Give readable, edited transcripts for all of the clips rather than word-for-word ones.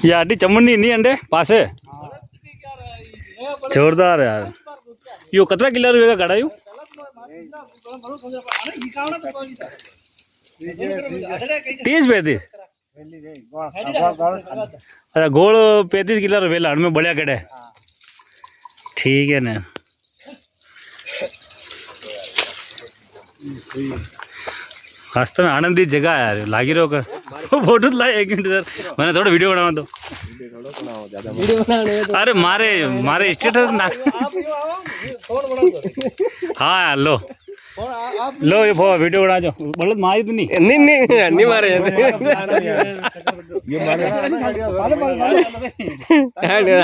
ये आटी चमनी नहीं अंडे पासे जोरदार है यार। यो कतरा किलो रुपये का गाड़ा यू 30-35। अच्छा गोल 35 किलो रुपये लाड़ में बढ़िया गड़े। ठीक है ना। वास्तव में आनंदी जगह है यार। लागी रहो कर फोटो ला 1 मिनट सर मैंने थोड़ा वीडियो बनावा दो। अरे मारे मारे स्टेटस ना। हाँ यार लो लो ये वीडियो बना जो बलत मारी तो नहीं नहीं मारे ये मारे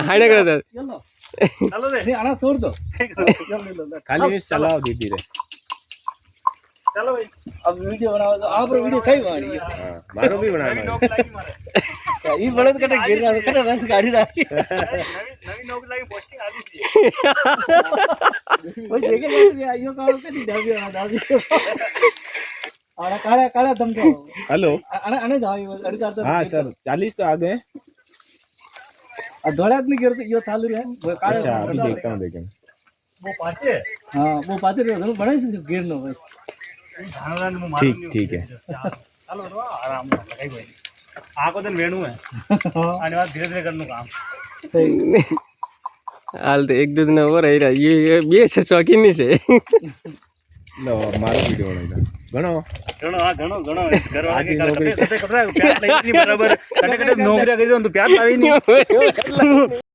हाइड कर दे चलो रे आना छोड़ दो खाली चलाओ धीरे धीरे चलो भाई अब वीडियो बनाओ तो आप वीडियो सही बना रही है। मारो भी बनाना है ये बड़े कटे गिर रहा है कटे रस गाड़ी रखी नवी नौकरी लागी पोस्टिंग आली थी वो देखे ये आइयो काम के नहीं डाल दिया और काला काला दम तो हेलो आने जाओ अड़ी जाता हां सर 40 तो आ गए और धोड़ा आदमी गिर तो यो चालू है वो काला। अच्छा अभी देखता हूं देखें वो पाचे हां वो पाचे रे बड़ा से गिर नो भाई ठीक ठीक है चलो आराम से लगाई भाई आको दिन वेणु है आने बाद धीरे धीरे करनु काम सही हाल तो 1-2 दिन और रही रहा ये से शौकीन नहीं से लो मारो वीडियो बनाओ घणो हां घणो घणो घर वाले कटे कटे प्यार नहीं बराबर कटे कटे नौकरी करी तो प्यार लावी नहीं